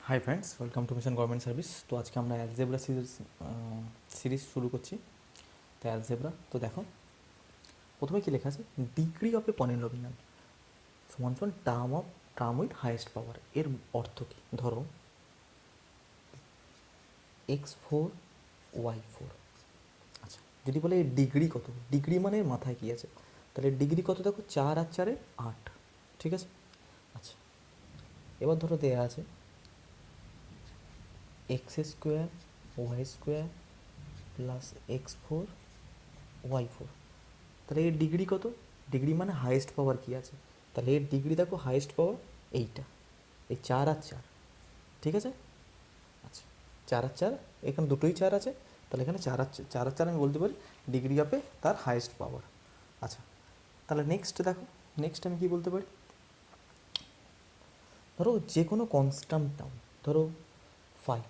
Hi friends, welcome to mission government service. তো আজকে আমরা অ্যালজেব্রা সিরিজ শুরু করছি। তো অ্যালজেব্রা, তো দেখো প্রথমে কী লেখা আছে, ডিগ্রি অফ এ পলিনোমিয়াল সমান সমান টার্ম উইথ হাইয়েস্ট পাওয়ার। এর অর্থ কী? ধরো x4 y4। আচ্ছা, যদি বলে এর ডিগ্রি কত, ডিগ্রি মানে এর মাথায় কী আছে, তাহলে ডিগ্রি কত দেখো, 4 আর 4 8, ঠিক আছে। আচ্ছা, এবার ধরো দেয়া আছে x square y square plus x4 y4। তাহলে এর ডিগ্রি কত? ডিগ্রি মানে হাইয়েস্ট পাওয়ার কী আছে, তাহলে এর ডিগ্রি দেখো হাইয়েস্ট পাওয়ার এইটা, এই 4 আর 4, ঠিক আছে। আচ্ছা, 4 আর 4, এখানে দুটোই 4 আছে, তাহলে এখানে 4 আর 4 আমি বলতে পারি ডিগ্রি অফে তার হাইয়েস্ট পাওয়ার। আচ্ছা, তাহলে নেক্সট দেখো, নেক্সট আমি কী বলতে পারি, ধরো যে কোনো কনস্ট্যান্ট টার্ম, ধরো 5,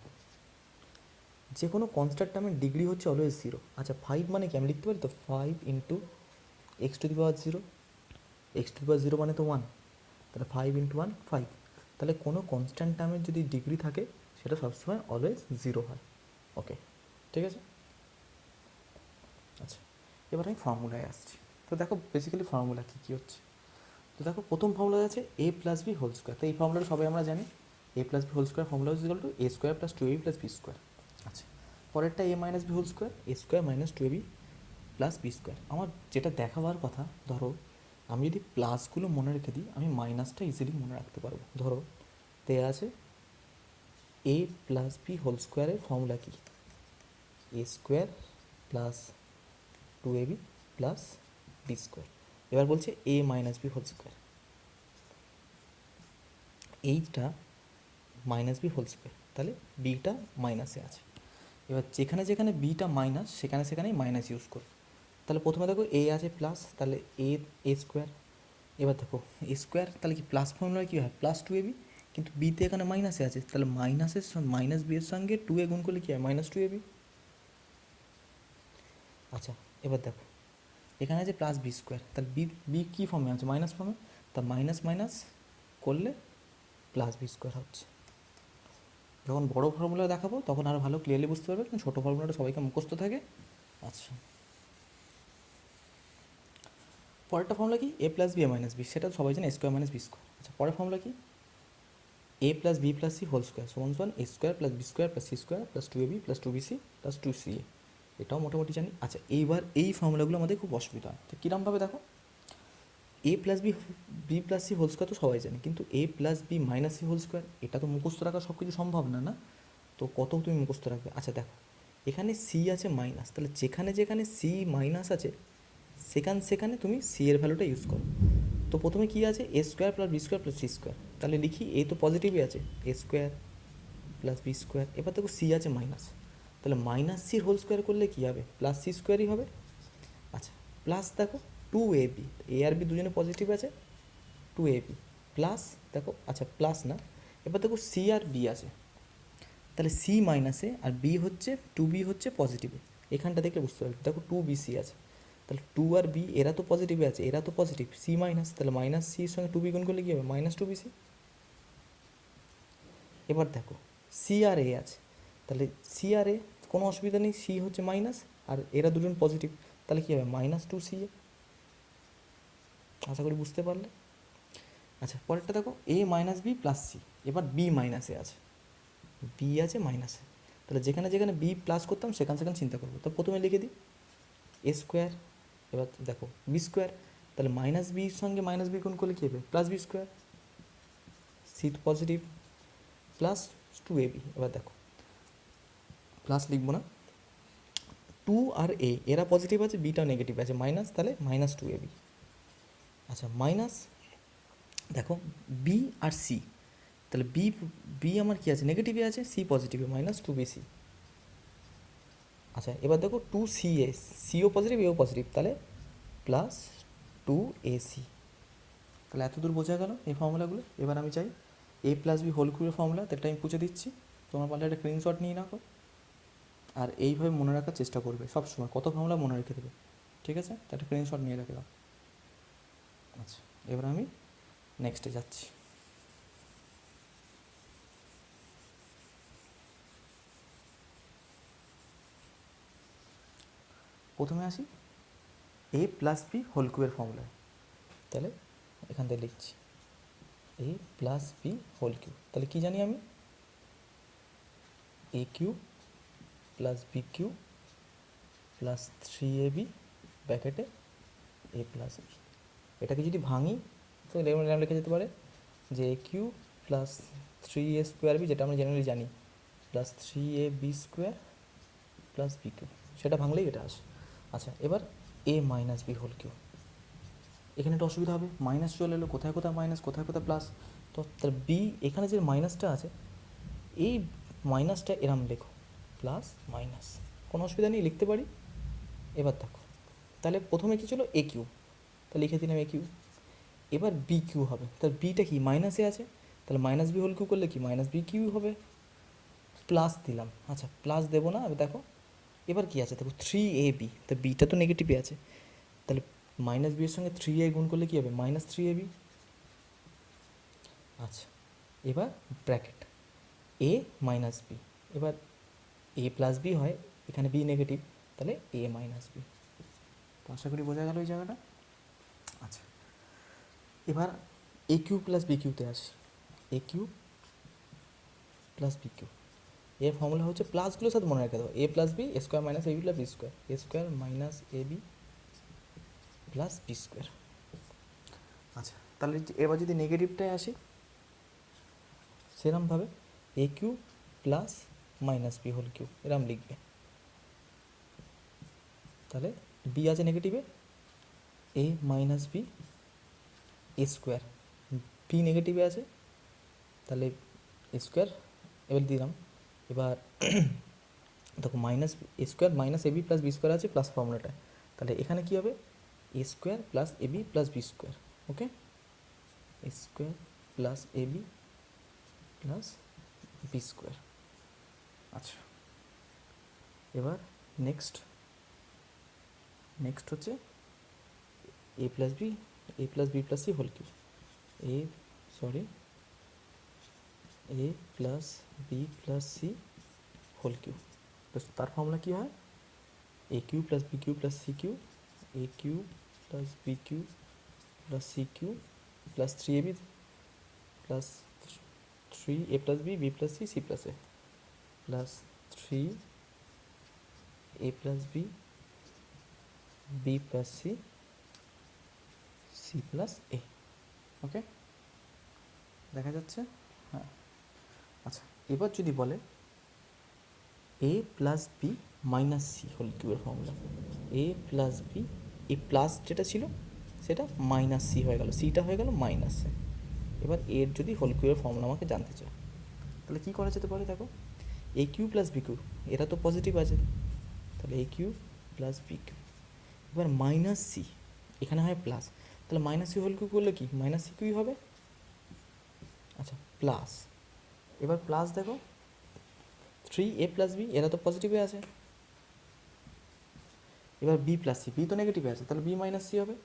যে কোনো কনস্ট্যান্ট টার্মের ডিগ্রি হচ্ছে অলওয়েজ 0। আচ্ছা, 5 মানে কি আমি লিখতে পারি তো 5 into x to the power 0, x to the power 0 মানে তো 1, তাহলে 5 ইন্টু 1 5। তাহলে কোনো কনস্ট্যান্ট টার্মের যদি ডিগ্রি থাকে সেটা সবসময় অলওয়েজ 0 হয়। ওকে, ঠিক আছে। আচ্ছা, এবার আমি ফর্মুলায় আসছি। তো দেখো বেসিক্যালি ফর্মুলা কী কী হচ্ছে, তো দেখো প্রথম ফর্মুলা আছে a plus b whole square. তো এই ফর্মুলাটা সবাই আমরা জানি, a plus b whole square formula হচ্ছে equal to a square plus 2ab plus b square. আচ্ছা, পরেরটা a minus b whole square, a square minus 2ab plus b square. আমার যেটা দেখাবার কথা, ধরো আমি যদি প্লাসগুলো মনে রেখে দিই, আমি মাইনাসটা ইজিলি মনে রাখতে পারবো। ধরো দেয়া আছে a plus b whole square formula কি, a square plus 2ab plus b square. এবার বলছে a minus b whole square, এইটা মাইনাস বি হোল স্কোয়ার, তাহলে বিটা মাইনাসে আছে। এবার যেখানে যেখানে বিটা মাইনাস সেখানে সেখানেই মাইনাস ইউজ করো। তাহলে প্রথমে দেখো এ আছে প্লাস, তাহলে এ স্কোয়ার। এবার দেখো এ স্কোয়ার, তাহলে কি প্লাস ফর্মুলা কী হয়, প্লাস 2ab, কিন্তু বিতে এখানে মাইনাসে আছে, তাহলে মাইনাস বি এর সঙ্গে 2a গুণ করলে কী হয়, মাইনাস 2ab। আচ্ছা, এবার দেখো এখানে আছে প্লাস বি স্কোয়ার, তাহলে বি বি কী ফর্মে আছে, মাইনাস ফর্মে, তা মাইনাস মাইনাস করলে প্লাস বি স্কোয়ার হচ্ছে। যখন বড় ফর্মুলা দেখাবো তখন আরও ভালো ক্লিয়ারলি বুঝতে পারবে, কারণ ছোটো ফর্মুলাটা সবাইকে মুখস্থ থাকে। আচ্ছা, পরেরটা ফর্মুলা কি, a plus B A minus B, সেটা সবাই জানে, স্কোয়ার মাইনাস বি স্কোয়ার। আচ্ছা, পরের ফর্মুলা কি, a plus b plus c whole square সমান সমান a square plus b square plus c square plus 2ab plus 2bc plus 2ca। এটাও মোটামুটি জানি। আচ্ছা, এইবার এই ফর্মুলাগুলো আমাদের খুব অসুবিধা হয়, তো কীরমভাবে দেখো, a plus b plus c whole square তো সবাই জানে, কিন্তু a plus b minus c whole square এটা তো মুখস্থ রাখা সব কিছু সম্ভব না, না? তো কত তুমি মুখস্থ রাখবে? আচ্ছা দেখো, এখানে সি আছে মাইনাস, তাহলে যেখানে যেখানে সি মাইনাস আছে সেখানে সেখানে তুমি সি এর ভ্যালুটা ইউজ করো। তো প্রথমে কী আছে, a square plus b square plus c square, তাহলে লিখি এ তো পজিটিভই আছে, a square plus b square. এবার দেখো সি আছে মাইনাস, তাহলে মাইনাস সির হোল স্কোয়ার করলে কী হবে, প্লাস সি স্কোয়ারই হবে। আচ্ছা, প্লাস দেখো 2ab, এ আর বি দুজনে পজিটিভ আছে, 2ab প্লাস দেখো, আচ্ছা প্লাস না, এবার দেখো সি আর বি আছে, তাহলে সি মাইনাসে আর বি হচ্ছে 2b হচ্ছে পজিটিভে। এখানটা দেখলে বুঝতে পারবে, দেখো 2bc আছে, তাহলে 2 আর বি এরা তো পজিটিভে আছে, এরা তো পজিটিভ, সি মাইনাস, তাহলে মাইনাস সির সঙ্গে 2b গুণ করলে কী হবে, মাইনাস 2bc। এবার দেখো সি আর এ আছে, তাহলে সি আর এ কোনো অসুবিধা নেই, সি হচ্ছে মাইনাস আর এরা দুজন পজিটিভ, তাহলে কী হবে, মাইনাস 2ca। আশা করি বুঝতে পারলে। আচ্ছা, পরেরটা দেখো এ মাইনাস বি প্লাস সি, এবার বি মাইনাসে আছে, বি আছে মাইনাসে, তাহলে যেখানে যেখানে বি প্লাস করতাম সেখানে সেখানে চিন্তা করবো। তো প্রথমে লিখে দিই এ স্কোয়ার, এবার দেখো বি স্কোয়ার, তাহলে মাইনাস বির সঙ্গে মাইনাস বি গুণ করলে কী হবে, plus b square, c positive plus 2ab। এবার দেখো প্লাস লিখবো না, 2 আর এ এরা পজিটিভ আছে, বিটা নেগেটিভ আছে, মাইনাস, তাহলে মাইনাস 2ab। আচ্ছা, মাইনাস দেখো বি আর সি, তাহলে বি বি আমার কী আছে, নেগেটিভে আছে, সি পজিটিভে, মাইনাস 2bc। আচ্ছা, এবার দেখো 2ca, সিও পজিটিভ এও পজিটিভ, তাহলে প্লাস 2ac। তাহলে এত দূর বোঝা গেল এই ফর্মুলাগুলো। এবার আমি চাই এ প্লাস বি হোল কিউবের ফর্মুলা, এটা আমি পুছে দিচ্ছি, তোমার পারলে একটা স্ক্রিনশট নিয়ে রাখো আর এইভাবে মনে রাখার চেষ্টা করবে সবসময়, কত ফর্মুলা মনে রেখে দেবে, ঠিক আছে, তো একটা স্ক্রিনশট নিয়ে রেখে দাও। আচ্ছা, এবার আমি নেক্সটে যাচ্ছি। প্রথমে আসি এ প্লাস বি হোল কিউবের ফর্মুলায়, তাহলে এখান থেকে লিখছি a plus b whole cube. তাহলে কী জানি আমি, a cube plus b cube plus 3ab ব্র্যাকেটে এ প্লাস বি। এটাকে যদি ভাঙি তো এরকম লেখা যেতে পারে যে a cube plus 3a square b, যেটা আমরা জেনারেলি জানি, plus 3ab square plus b cube, সেটা ভাঙলেই এটা আসে। আচ্ছা, এবার a minus b whole cube. এখানে একটা অসুবিধা হবে, মাইনাস চলে এলো, কোথায় কোথায় মাইনাস কোথায় কোথায় প্লাস, তো তার বি এখানে যে মাইনাসটা আছে এই মাইনাসটা এরম লেখো, প্লাস মাইনাস, কোনো অসুবিধা নেই, লিখতে পারি। এবার দেখো, তাহলে প্রথমে কী ছিল এ কিউ, তাহলে লিখে দিলাম এ কিউ। এবার বি কিউ হবে, তাহলে বিটা কি মাইনাসে আছে, তাহলে মাইনাস বি হোল কিউ করলে কি মাইনাস বি কিউ হবে, প্লাস দিলাম। আচ্ছা, প্লাস দেবো না, দেখো এবার কি আছে, দেখো 3ab, তো বিটা তো নেগেটিভে আছে, তাহলে মাইনাস বি এর সঙ্গে 3a গুণ করলে কী হবে, মাইনাস 3ab। আচ্ছা, এবার ব্র্যাকেট এ মাইনাস বি, এবার এ প্লাস বি হয়, এখানে বি নেগেটিভ, তাহলে এ মাইনাস বি। তো আশা করি বোঝা গেল এই জায়গাটা। আচ্ছা, এবার এ কিউ প্লাস বি কিউতে আসি, a cube plus b cube, এর ফর্মুলা হচ্ছে প্লাসগুলোর সাথে মনে রেখে দেবো, a plus b square minus a b plus b square, a square minus a b plus b square. আচ্ছা, তাহলে এবার যদি নেগেটিভটায় আসি, সেরমভাবে a cube plus minus b whole cube এরম লিখবে, তাহলে বি আছে নেগেটিভে, a minus b a square, b নেগেটিভে আছে তাহলে স্কোয়ার, এবার দিলাম। এবার দেখো minus a square minus a b plus b square আছে প্লাস ফর্মুলাটা, তাহলে এখানে কী হবে, a square plus a b plus b square, okay, a square plus a b plus b square. আচ্ছা, এবার নেক্সট হচ্ছে a plus b plus c whole cube, a plus b plus c whole cube. তো তার formula কী হয়, a cube plus b cube plus c cube, A cube plus b cube plus c cube plus 3ab plus 3a plus b plus c plus a plus 3a plus b plus c plus a. Okay, দেখা যাচ্ছে? হ্যাঁ। আচ্ছা, এবার যদি বলে a plus b minus c whole কিউবের formula, a plus b, এই plus যেটা ছিল সেটা মাইনাস সি হয়ে গেল, সিটা হয়ে গেল মাইনাস সি। এবার এর যদি হোল কিউবের ফর্মুলা আমাকে জানতে চায়, তাহলে কী করা যেতে পারে, দেখো a cube plus b Q, এরা তো পজিটিভ আছে, তাহলে এ কিউ প্লাস বি কিউ, এবার মাইনাস সি, এখানে হয় প্লাস, তাহলে মাইনাস সি হোল কিউ করলে কি মাইনাস সি কিউই হবে। আচ্ছা, প্লাস, এবার প্লাস দেখো 3a প্লাস বি, এরা তো পজিটিভে আছে, এবার বি প্লাস সি, বি তো নেগেটিভে আছে, তাহলে বি মাইনাস সি হবে।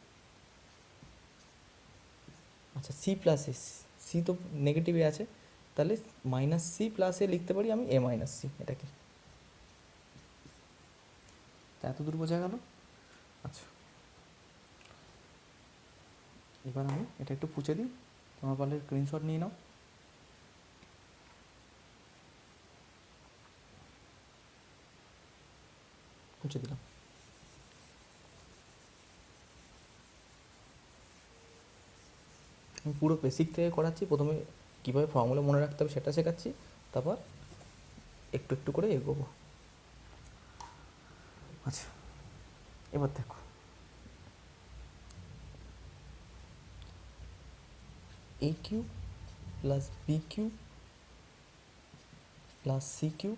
আচ্ছা, সি প্লাস এ, সি তো নেগেটিভে আছে, তাহলে মাইনাস সি প্লাস এ লিখতে পারি আমি এ মাইনাস সি, এটাকে। এত দূর বোঝা গেল? আচ্ছা, এবার আমি এটা একটু পুছে দিই, তোমার পারলে স্ক্রিনশট নিয়ে নাও। মুছে দিলাম। আমি পুরো বেসিক থেকে করাচ্ছি, প্রথমে কীভাবে ফর্মুলা মনে রাখতে হবে সেটা শেখাচ্ছি, তারপর একটু একটু করে এগোবো। আচ্ছা, এবার দেখো a cube plus b cube plus c cube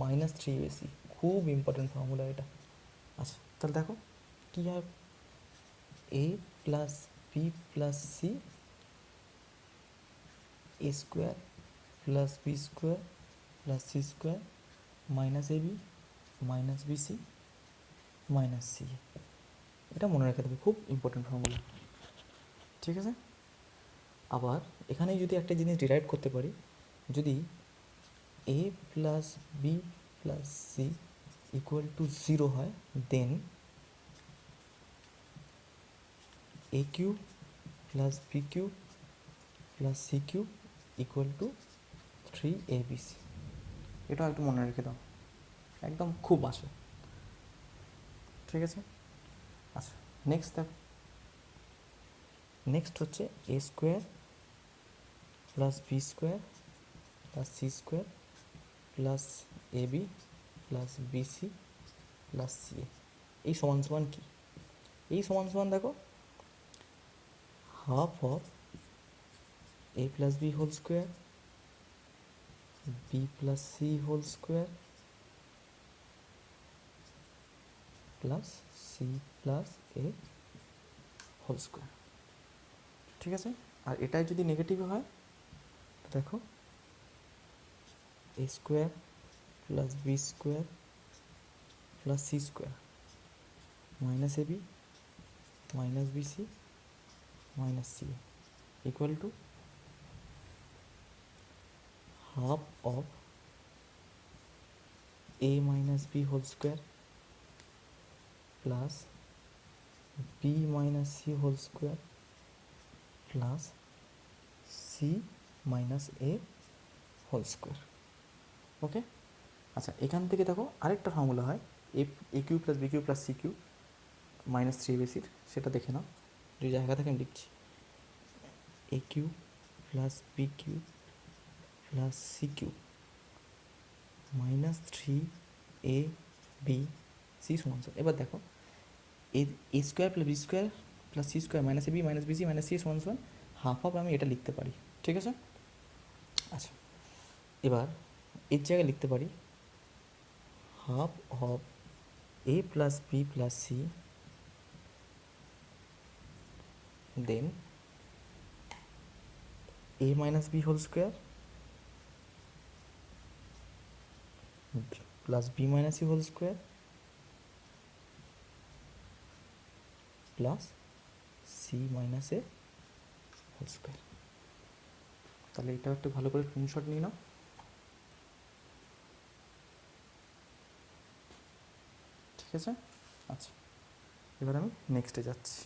minus 3ac, খুব ইম্পর্টেন্ট ফর্মুলা এটা। আচ্ছা, তাহলে দেখো কী হয়, a plus b plus c a square plus b square plus c square minus a b minus b c minus c, এটা মনে রেখে দেবে, খুব ইম্পর্টেন্ট ফর্মুলা, ঠিক আছে। আবার এখানে যদি একটা জিনিস ডিরাইভ করতে পারি, যদি a plus b plus c equal to 0 হয়, then a cube plus b cube plus c cube equal to 3abc। এটাও একটু মনে রেখে দাও, একদম খুব আসে, ঠিক আছে। আচ্ছা নেক্সট দেখো, নেক্সট হচ্ছে a square plus b square plus c square plus a b plus b c plus c a. এই সমান সমান কী? এই সমান সমান দেখো half of a plus b whole square b plus c whole square plus c plus a whole square, ঠিক আছে। আর এটাই যদি নেগেটিভ হয় দেখো a square plus b square plus c square minus a b minus b c minus C A equal to half of a minus b whole square plus b minus c whole square plus c minus a whole square। Okay, আচ্ছা এখান থেকে দেখো আরেকটা formula হয় a cube plus b cube plus c cube minus 3abc, সেটা দেখে নাও, যে জায়গা থেকে আমি লিখছি a cube plus b cube plus c cube minus 3abc সমান। এবার দেখো a square plus b square plus c square minus a b minus b c minus c সমান সমান হাফ অফ, আমি এটা লিখতে পারি, ঠিক আছে। আচ্ছা এবার এর জায়গায় লিখতে পারি half of a plus b plus c then a minus b whole square plus b minus c whole square plus c minus a whole square. তাহলে এটাও একটু ভালো করে স্ক্রিনশট নিয়ে নাও, ঠিক আছে। আচ্ছা এবার আমি নেক্সটে যাচ্ছি।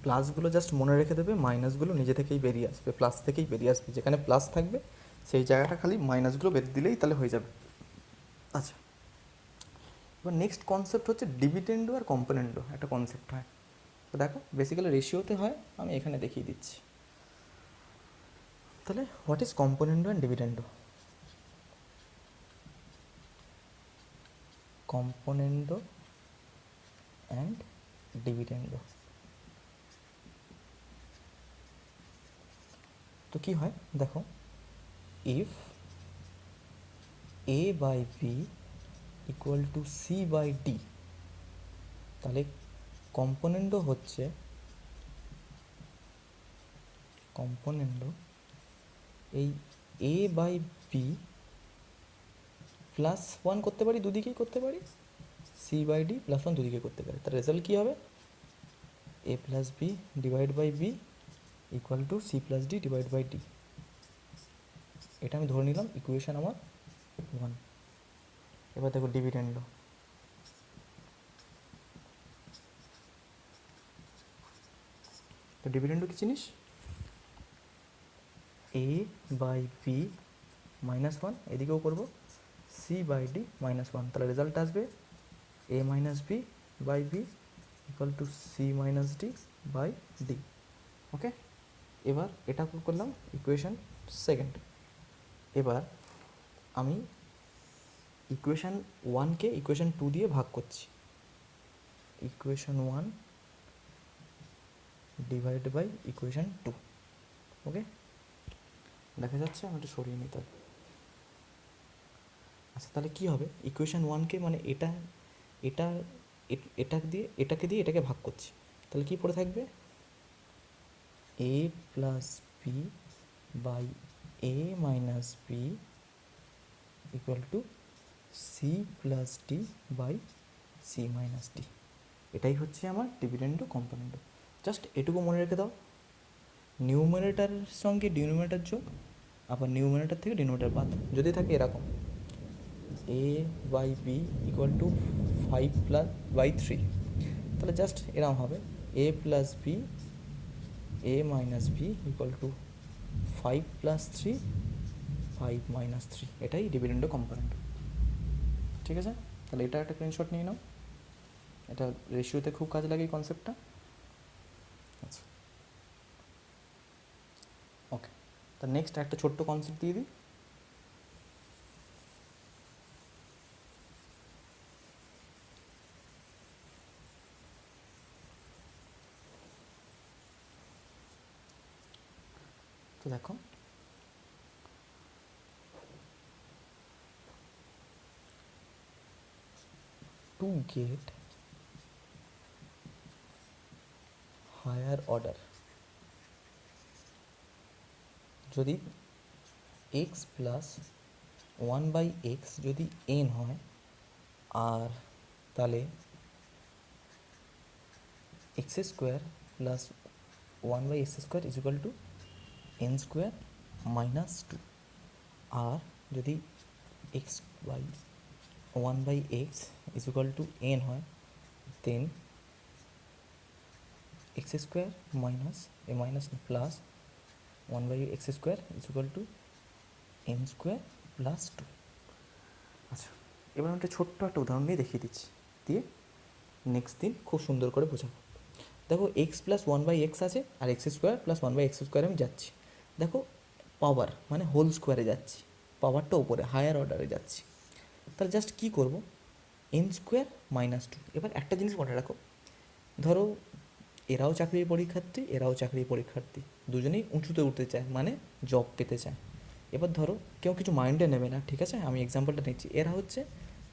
প্লাসগুলো জাস্ট মনে রেখে দেবে, মাইনাসগুলো নিজে থেকেই বেরিয়ে আসবে, প্লাস থেকেই বেরিয়ে আসবে, যেখানে প্লাস থাকবে সেই জায়গাটা খালি মাইনাসগুলো বের দিলেই তাহলে হয়ে যাবে। আচ্ছা এবার নেক্সট কনসেপ্ট হচ্ছে ডিভিডেন্ডো আর কম্পোনেন্ডো, একটা কনসেপ্ট হয়, তো দেখো বেসিক্যালি রেশিওতে হয়, আমি এখানে দেখিয়ে দিচ্ছি। তাহলে what is componendo and dividendo? Componendo and dividendo, তো কী হয় দেখো, if a by B equal to c by d, তাহলে কম্পোনেন্ডো হচ্ছে এই a by b plus one করতে পারি, দুদিকেই করতে পারি, c by d plus one দুদিকে করতে পারি, তার রেজাল্ট কী হবে এ plus b divide by B equal to C plus d divide by d. এটা আমি ধরে নিলাম ইকুয়েশান আমার 1। এবার দেখো ডিভিডেন্ডো, তো ডিভিডেন্ডো কী জিনিস, a by b minus one, এদিকেও করবো c by d minus one, তাহলে রেজাল্ট আসবে a minus b by B equal to c minus d by d. Okay, এবার এটা করলাম ইকুয়েশান 2। এবার আমি ইকুয়েশান 1কে ইকুয়েশান 2 দিয়ে ভাগ করছি, ইকুয়েশান 1 ডিভাইড বাই ইকুয়েশান 2। ওকে, দেখা যাচ্ছে, আমি একটু সরিয়ে নিতে হবে। আচ্ছা তাহলে কী হবে, ইকুয়েশান 1কে মানে এটা এটা এটাকে দিয়ে এটাকে ভাগ করছি, তাহলে কী পড়ে থাকবে A plus B by A minus B equal to C plus D by C minus D. এটাই হচ্ছে আমার ডিভিডেন্ডো কম্পোনেন্ডো। জাস্ট এটুকু মনে রেখে দাও, নিউমারেটারের সঙ্গে ডিনোমিনেটর যোগ আবার নিউমিনেটর থেকে ডিনোমিনেটর বাদ। যদি থাকে এরকম A by B equal to 5/3, তাহলে জাস্ট এরকম হবে এ plus B A minus B equal to 5+3 5-3, এটাই ডিভিডেন্ড কম্পোনেন্ট। ঠিক আছে, তাহলে এটা একটা স্ক্রিনশট নিয়ে নাও, এটা রেশিওতে খুব কাজে লাগে এই কনসেপ্টটা। আচ্ছা ওকে, তা নেক্সট একটা ছোট্ট কনসেপ্ট দিয়ে দিই। তো দেখো টু গেট হায়ার অর্ডার, যদি এক্স প্লাস 1/x যদি n হয়, আর তাহলে x square plus 1/x² is equal to n² -2, আর যদি x by 1/x is equal to n হয়, then x² minus a minus plus 1/x² is equal to n² +2। আচ্ছা, এবার আমি একটা ছোট্ট একটা উদাহরণ নিয়ে দেখিয়ে দিচ্ছি, দিয়ে নেক্সট দিন খুব সুন্দর করে বোঝাবো। দেখো এক্স প্লাস 1/x আছে, আর x² প্লাস 1/x² আমি যাচ্ছি। দেখো পাওয়ার মানে হোল স্কোয়ারে যাচ্ছি, পাওয়ারটা ওপরে হায়ার অর্ডারে যাচ্ছি। তাহলে জাস্ট কী করবো, n² -2। এবার একটা জিনিস মনে রাখো, ধরো এরাও চাকরির পরীক্ষার্থী, এরাও চাকরির পরীক্ষার্থী, দুজনেই উঁচুতে উঠতে চায়, মানে জব পেতে চায়। এবার ধরো কেউ কিছু মাইন্ডে নেবে না, ঠিক আছে, আমি এক্সাম্পলটা নিচ্ছি। এরা হচ্ছে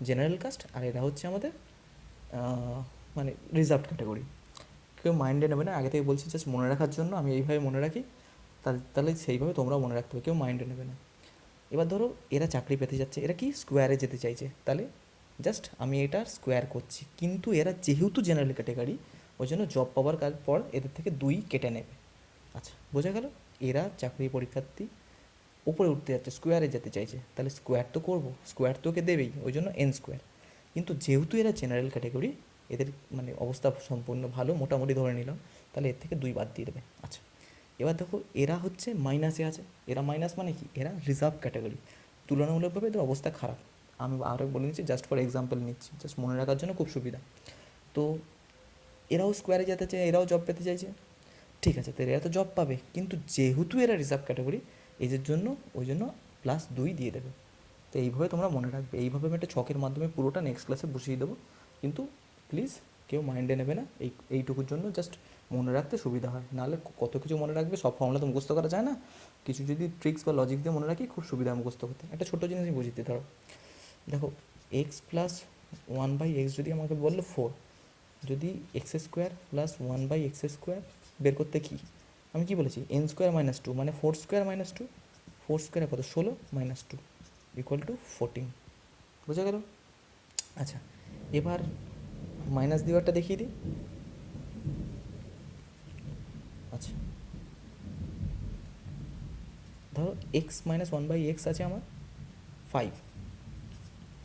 জেনারেল কাস্ট, আর এরা হচ্ছে আমাদের মানে রিজার্ভ ক্যাটাগরি। কেউ মাইন্ডে নেবে না, আগে থেকে বলছি জাস্ট মনে রাখার জন্য, আমি এইভাবে মনে রাখি, তাহলে সেইভাবে তোমরাও মনে রাখতে হবে, কেউ মাইন্ডে নেবে না। এবার ধরো এরা চাকরি পেতে যাচ্ছে, এরা কি স্কোয়ারে যেতে চাইছে, তাহলে জাস্ট আমি এটার স্কোয়ার করছি, কিন্তু এরা যেহেতু জেনারেল ক্যাটাগরি, ওই জন্য জব পাওয়ার পর এদের থেকে 2 কেটে নেবে। আচ্ছা বোঝা গেল, এরা চাকরি পরীক্ষার্থী উপরে উঠতে যাচ্ছে, স্কোয়ারে যেতে চাইছে, তাহলে স্কোয়ার তো করবো, স্কোয়ার তো ওকে দেবেই, ওই জন্য n²। কিন্তু যেহেতু এরা জেনারেল ক্যাটাগরি, এদের মানে অবস্থা সম্পূর্ণ ভালো, মোটামুটি ধরে নিলাম, তাহলে এর থেকে 2 বাদ দিয়ে দেবে। আচ্ছা এবার দেখো এরা হচ্ছে মাইনাসে আছে, এরা মাইনাস মানে কি, এরা রিজার্ভ ক্যাটাগরি, তুলনামূলকভাবে এদের অবস্থা খারাপ। আমি আরও বলে নিচ্ছি, জাস্ট ফর এক্সাম্পল নিচ্ছি, জাস্ট মনে রাখার জন্য খুব সুবিধা। তো এরাও স্কোয়ারে যেতে চায়, এরাও জব পেতে চাইছে, ঠিক আছে, তো এরা তো জব পাবে, কিন্তু যেহেতু এরা রিজার্ভ ক্যাটাগরি, এদের জন্য ওই জন্য +2 দিয়ে দেবে। তো এইভাবে তোমরা মনে রাখবে, এইভাবে আমি একটা ছকের মাধ্যমে পুরোটা নেক্সট ক্লাসে বসিয়ে দেবো, কিন্তু প্লিজ কেউ মাইন্ডে নেবে না, এইটুকুর জন্য জাস্ট মনে রাখতে সুবিধা হয়, নাহলে কত কিছু মনে রাখবে, সব ফর্মুলা তো মুখস্থ করা যায় না, কিছু যদি ট্রিক্স বা লজিক দিয়ে মনে রাখি খুব সুবিধা মুখস্থ করতে। একটা ছোটো জিনিসই বুঝিয়ে দিতে, ধরো দেখো এক্স প্লাস 1/x যদি আমাকে বললো 4, যদি x² প্লাস 1/x² বের করতে কি আমি কি বলেছি, n² -2 মানে 4² -2, 4² কত 16 -2 ইকুয়াল টু 14, বোঝা গেল। আচ্ছা এবার মাইনাস দিওয়ারটা দেখিয়ে দিই। আচ্ছা ধরো এক্স মাইনাস 1/x আছে আমার 5,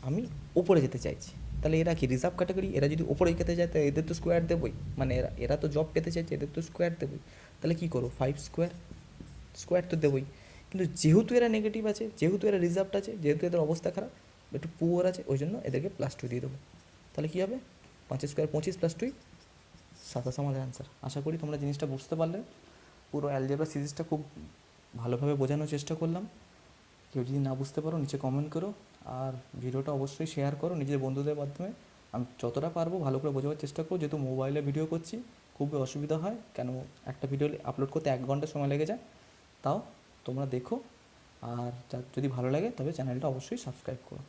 আমি ওপরে যেতে চাইছি, তাহলে এরা কি রিজার্ভ ক্যাটাগরি, এরা যদি ওপরে যেতে যায় তাহলে এদের তো স্কোয়ার দেবই, মানে এরা তো জব পেতে চাইছে, এদের তো স্কোয়ার দেবই, তাহলে কী করবো 5² স্কোয়ার তো দেবই। কিন্তু যেহেতু এরা নেগেটিভ আছে, যেহেতু এরা রিজার্ভড আছে, যেহেতু এদের অবস্থা খারাপ, একটু পুয়ার আছে, ওই জন্য এদেরকে +2 দিয়ে দেবো। তাহলে কী হবে, 5² 25 +2 27 আমাদের অ্যান্সার। আশা করি তোমরা জিনিসটা বুঝতে পারলে। পুরো অ্যালজেব্রা সিরিজটা খুব ভালোভাবে বোঝানোর চেষ্টা করলাম। কেউ যদি না বুঝতে পারো নিচে কমেন্ট করো, আর ভিডিওটা অবশ্যই শেয়ার করো নিজের বন্ধুদের মাধ্যমে। আমি যতটা পারবো ভালো করে বোঝাবার চেষ্টা করবো, যেহেতু মোবাইলে ভিডিও করছি খুবই অসুবিধা হয়, কেন একটা ভিডিও আপলোড করতে 1 ঘন্টা সময় লেগে যায়। তাও তোমরা দেখো, আর যদি ভালো লাগে তবে চ্যানেলটা অবশ্যই সাবস্ক্রাইব করো।